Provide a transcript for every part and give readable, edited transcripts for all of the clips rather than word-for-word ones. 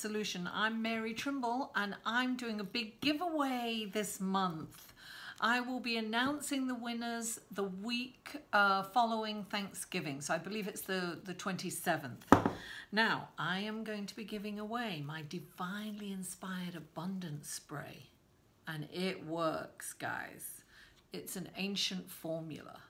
solution. I'm Mary Trimble and I'm doing a big giveaway this month. I will be announcing the winners the week following Thanksgiving. So I believe it's the 27th. Now, I am going to be giving away my Divinely Inspired Abundance Spray. And it works, guys. It's an ancient formula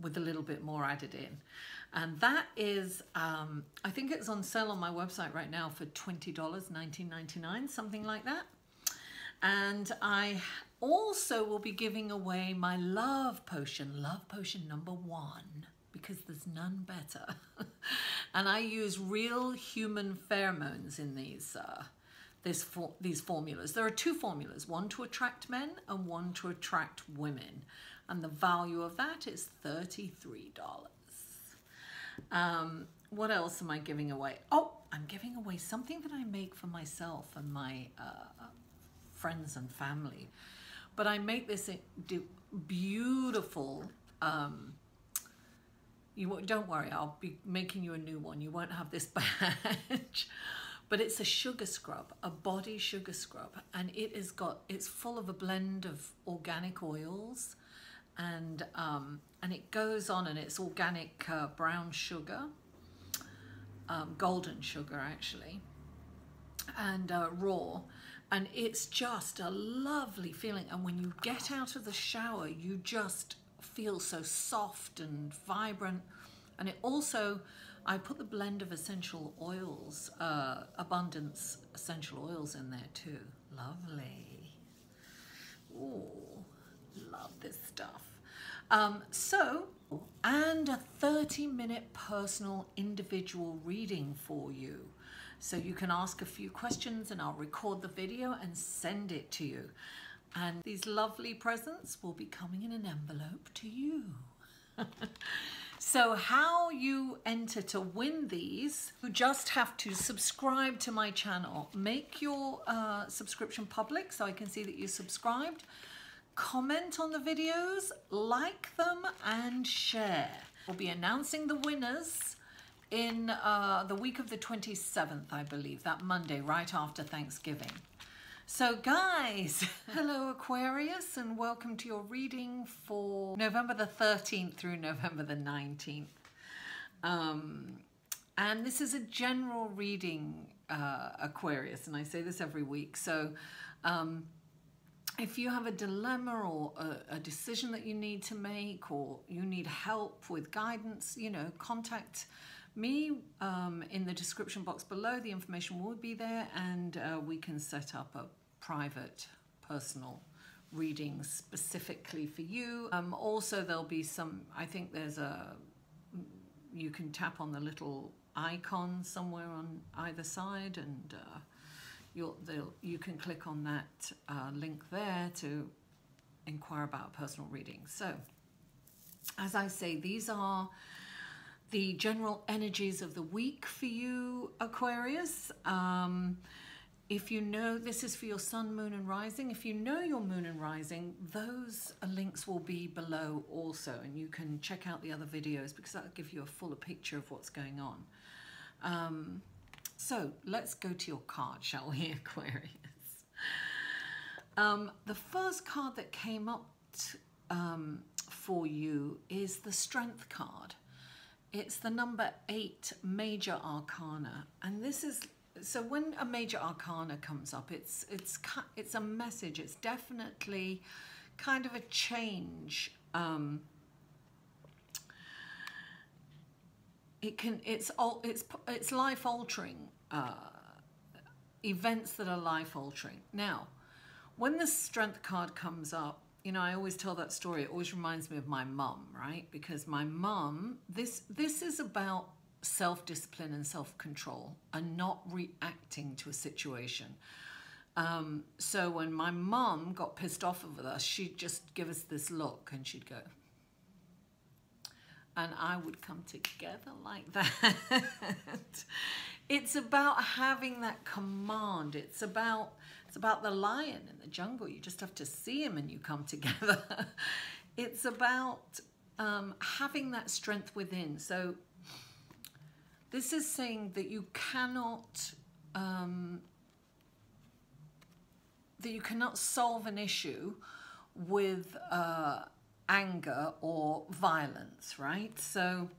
with a little bit more added in. And that is, I think it's on sale on my website right now for $20, $19.99, something like that. And I also will be giving away my love potion number 1, because there's none better. And I use real human pheromones in these formulas. There are 2 formulas, one to attract men and one to attract women. And the value of that is $33. What else am I giving away? Oh, I'm giving away something that I make for myself and my friends and family. But I make this beautiful, don't worry, I'll be making you a new one. You won't have this badge. But it's a sugar scrub, a body sugar scrub. And it's full of a blend of organic oils. And it goes on, and it's organic brown sugar, golden sugar actually, and raw. And it's just a lovely feeling. And when you get out of the shower, you just feel so soft and vibrant. And it also, I put the blend of essential oils, abundance essential oils in there too. Lovely. Ooh, love this stuff. And a 30-minute personal individual reading for you. So you can ask a few questions and I'll record the video and send it to you. And these lovely presents will be coming in an envelope to you. So how you enter to win these, you just have to subscribe to my channel. Make your subscription public so I can see that you subscribed. Comment on the videos, like them, and share. We'll be announcing the winners in the week of the 27th, I believe, that Monday, right after Thanksgiving. So guys, hello Aquarius, and welcome to your reading for November the 13th through November the 19th. And this is a general reading, Aquarius, and I say this every week. So if you have a dilemma or a decision that you need to make, or you need help with guidance, contact me in the description box below. The information will be there, and we can set up a private, personal reading specifically for you. Also, there'll be some, I think there's you can tap on the little icon somewhere on either side, and you can click on that link there to inquire about a personal reading. So, as I say, these are the general energies of the week for you, Aquarius. If you know, this is for your sun, moon, and rising. If you know your moon and rising, those links will be below also, and you can check out the other videos because that'll give you a fuller picture of what's going on. So let's go to your card, shall we, Aquarius? The first card that came up for you is the Strength card. It's the number 8 Major Arcana, and this is, so when a Major Arcana comes up, it's a message. It's definitely kind of a change. It's life altering, events that are life altering. Now, when the Strength card comes up, I always tell that story. It always reminds me of my mum, right? Because my mum, this is about self-discipline and self-control and not reacting to a situation. So when my mum got pissed off with us, she'd just give us this look and she'd go, and I would come together like that. It's about having that command. It's about the lion in the jungle. You just have to see him and you come together. It's about having that strength within. So This is saying that you cannot solve an issue with anger or violence, right? So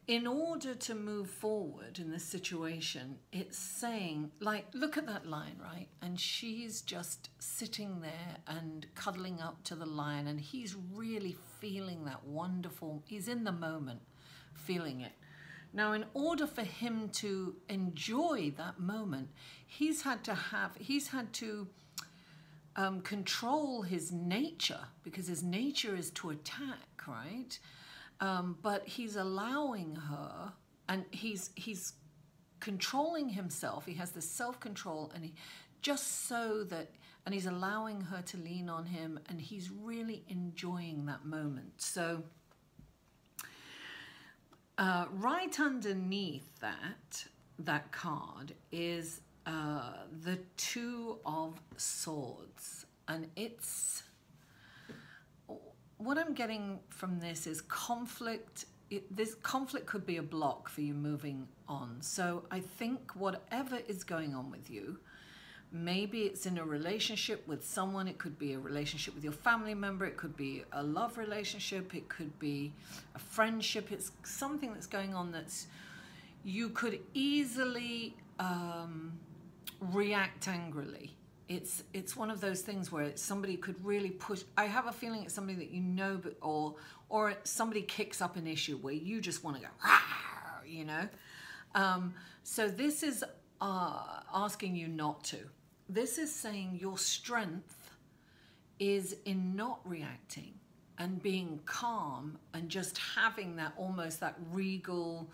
in order to move forward in this situation, it's saying, like, look at that lion, right? And she's just sitting there and cuddling up to the lion, and he's really feeling that wonderful, he's in the moment, feeling it. Now, in order for him to enjoy that moment, he's had to control his nature, because his nature is to attack, right? But he's allowing her, and he's controlling himself. He has this self-control, and he's allowing her to lean on him, and he's really enjoying that moment. So right underneath that card is the Two of Swords, and it's, what I'm getting from this is conflict. This conflict could be a block for you moving on. So I think whatever is going on with you, maybe it's in a relationship with someone, it could be a relationship with your family member, it could be a love relationship, it could be a friendship, it's something that's going on that's, you could easily react angrily. It's one of those things where somebody could really push. I have a feeling it's somebody that you know, but or somebody kicks up an issue where you just want to go, "Rawr," you know. So this is asking you not to. This is saying your strength is in not reacting and being calm and just having that, almost that regal.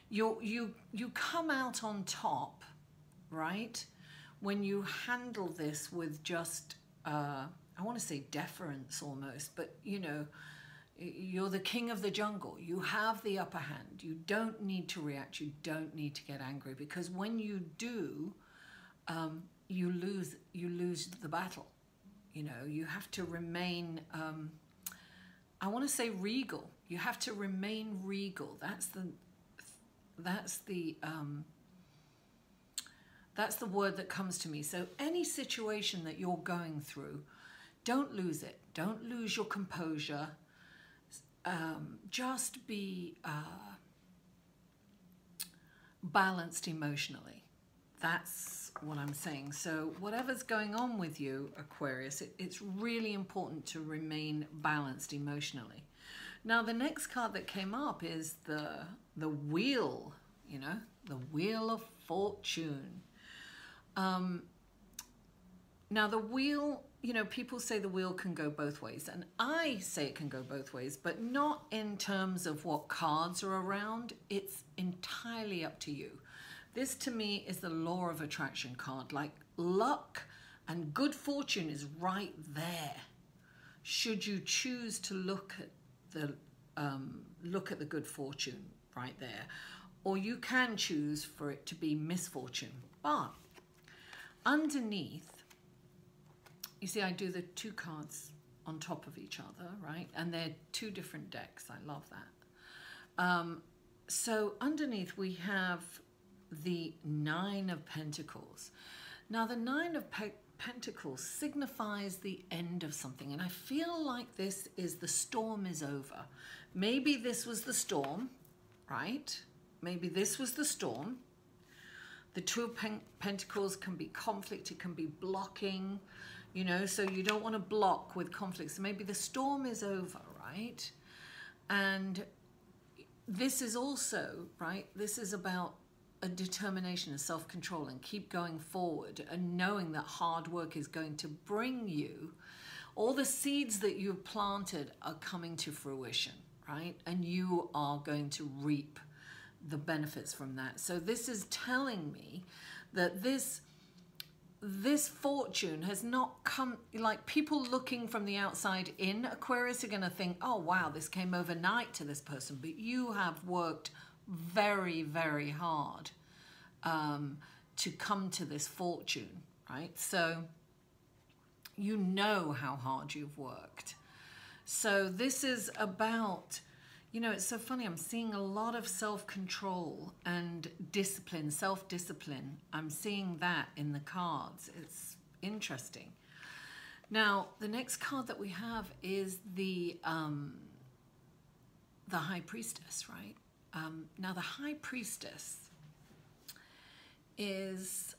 You come out on top, right? When you handle this with just, I want to say deference almost, but you know, you're the king of the jungle. You have the upper hand. You don't need to react. You don't need to get angry, because when you do, you lose the battle. You know, you have to remain, I want to say regal. You have to remain regal. That's the word that comes to me. So any situation that you're going through, don't lose it. Don't lose your composure. Just be balanced emotionally. That's what I'm saying. So whatever's going on with you, Aquarius, it's really important to remain balanced emotionally. Now, the next card that came up is the Wheel, you know, the Wheel of Fortune. Now the wheel, you know, people say the wheel can go both ways, and I say it can go both ways, but not in terms of what cards are around. It's entirely up to you. This to me is the law of attraction card. Like, luck and good fortune is right there, should you choose to look at the good fortune right there, or you can choose for it to be misfortune. But underneath, you see, I do the two cards on top of each other, right? And they're two different decks. I love that. So underneath we have the Nine of Pentacles. Now the Nine of Pentacles signifies the end of something, and I feel like this is the storm is over. Maybe this was the storm, right? Maybe this was the storm. The Two of Pentacles can be conflict, it can be blocking, you know, so you don't want to block with conflict. So maybe the storm is over, right? And this is also, right, this is about a determination and self-control, and keep going forward and knowing that hard work is going to bring you, all the seeds that you've planted are coming to fruition, right? And you are going to reap the benefits from that. So this is telling me that this fortune has not come, like, people looking from the outside in, Aquarius, are going to think, oh wow, this came overnight to this person, but you have worked very, very hard to come to this fortune, right? So you know how hard you've worked. So this is about, You know, it's so funny. I'm seeing a lot of self-control and discipline, self-discipline. I'm seeing that in the cards. It's interesting. Now, the next card that we have is the High Priestess, right? Now, the High Priestess is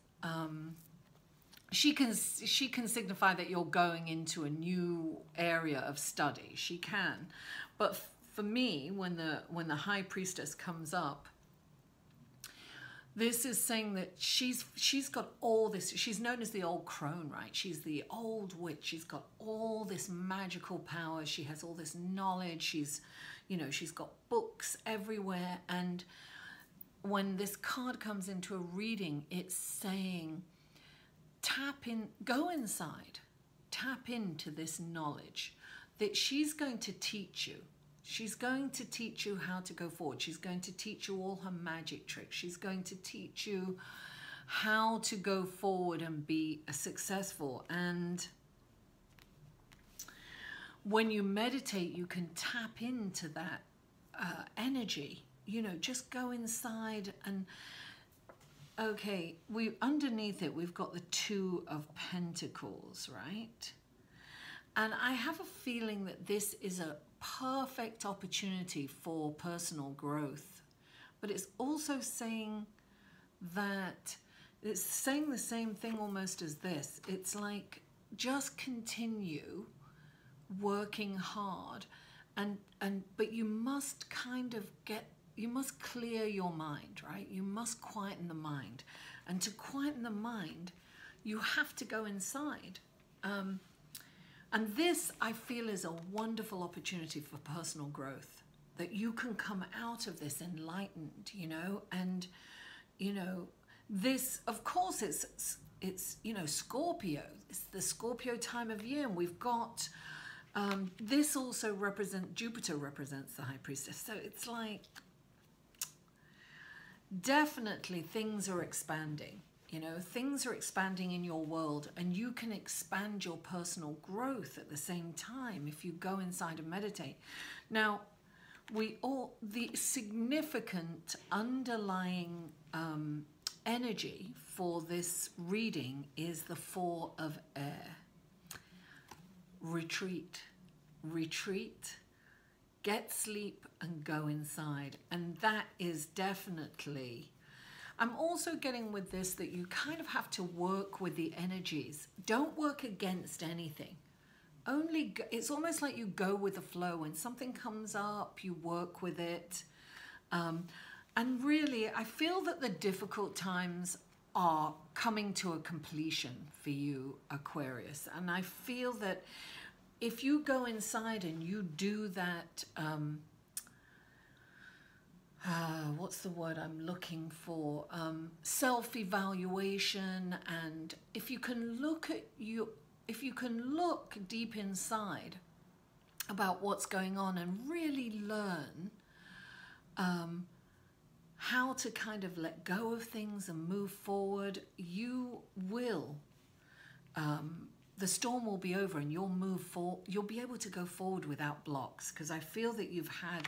she can signify that you're going into a new area of study. She can, but for me, when the High Priestess comes up, this is saying that she's got all this. She's known as the old crone, right? She's the old witch. She's got all this magical power. She has all this knowledge. She's got books everywhere. And when this card comes into a reading, it's saying, tap in, go inside, tap into this knowledge that she's going to teach you. She's going to teach you how to go forward. She's going to teach you all her magic tricks. She's going to teach you how to go forward and be successful. And when you meditate, you can tap into that energy. You know, just go inside and, okay, underneath it, we've got the Two of Pentacles, right? And I have a feeling that this is a perfect opportunity for personal growth, but it's also saying that it's saying the same thing almost as this. It's like, just continue working hard, but you must you must clear your mind, right? You must quieten the mind, and to quieten the mind, you have to go inside. And this, I feel, is a wonderful opportunity for personal growth, that you can come out of this enlightened, you know, and, you know, this, of course, it's you know, Scorpio. It's the Scorpio time of year, and we've got, this also Jupiter represents the High Priestess. So it's like, definitely things are expanding. You know, things are expanding in your world, and you can expand your personal growth at the same time if you go inside and meditate. Now, the significant underlying energy for this reading is the Four of Air. Retreat, retreat, get sleep and go inside. And that is definitely... I'm also getting with this that you kind of have to work with the energies. Don't work against anything. It's almost like you go with the flow. When something comes up, you work with it. And really, I feel that the difficult times are coming to a completion for you, Aquarius. And I feel that if you go inside and you do that... what's the word I'm looking for? Self-evaluation, and if you can look deep inside about what's going on and really learn how to kind of let go of things and move forward, you will. The storm will be over, and you'll be able to go forward without blocks, because I feel that you've had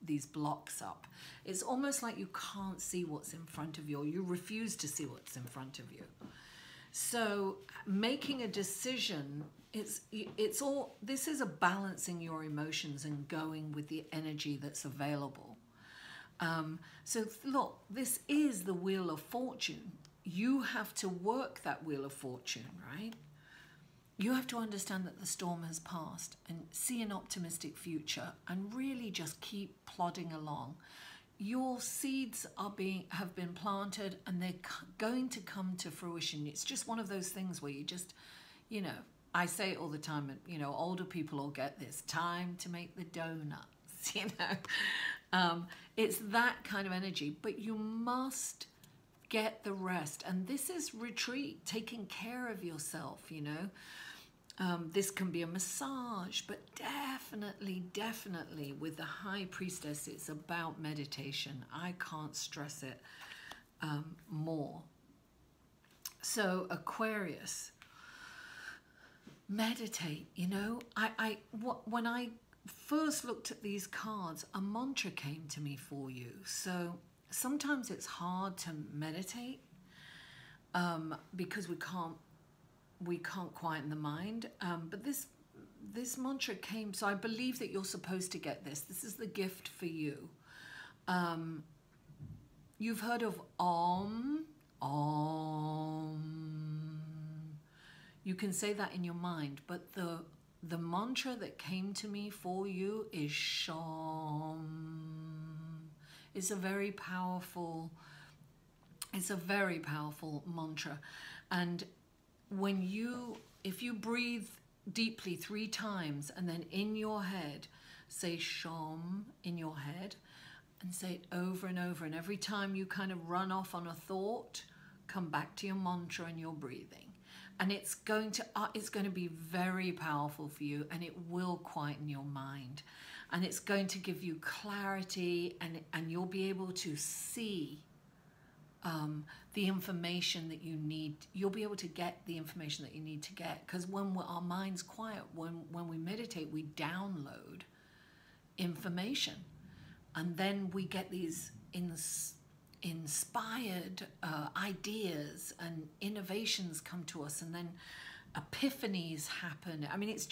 these blocks up. It's almost like you can't see what's in front of you, or you refuse to see what's in front of you. So making a decision, this is a balancing your emotions and going with the energy that's available. So look, this is the Wheel of Fortune. You have to work that Wheel of Fortune, right? You have to understand that the storm has passed and see an optimistic future and really just keep plodding along. Your seeds have been planted, and they're going to come to fruition. It's just one of those things where you just, you know, I say it all the time, and, you know, older people all get this, time to make the donuts, you know. It's that kind of energy, but you must get the rest. And this is retreat, taking care of yourself, you know. This can be a massage, but definitely with the High Priestess, it's about meditation. I can't stress it more. So Aquarius, meditate, you know. When I first looked at these cards, a mantra came to me for you. So sometimes it's hard to meditate because we can't quieten the mind. But this mantra came, so I believe that you're supposed to get this. This is the gift for you. You've heard of Om. Om. You can say that in your mind, but the mantra that came to me for you is Sham. It's a very powerful mantra. And if you breathe deeply 3 times and then in your head say Sham in your head and say it over and over, and every time you kind of run off on a thought, come back to your mantra and your breathing. And it's going to be very powerful for you, and it will quieten your mind, and it's going to give you clarity, and you'll be able to see the information that you need. You'll be able to get the information that you need to get, because when our mind's quiet, when we meditate, we download information, and then we get these inspired ideas, and innovations come to us, and then epiphanies happen. I mean, it's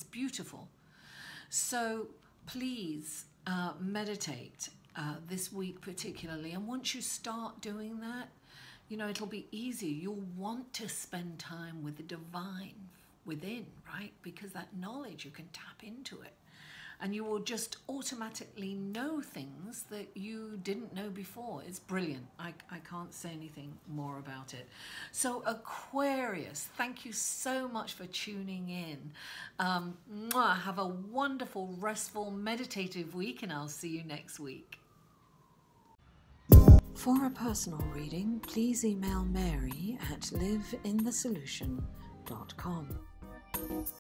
beautiful. So please meditate this week particularly, and once you start doing that, you know, it'll be easy. You'll want to spend time with the divine within, right? Because that knowledge, you can tap into it, and you will just automatically know things that you didn't know before. It's brilliant. I can't say anything more about it. So Aquarius, thank you so much for tuning in. Have a wonderful, restful, meditative week, and I'll see you next week. For a personal reading, please email Mary at liveinthesolution.com.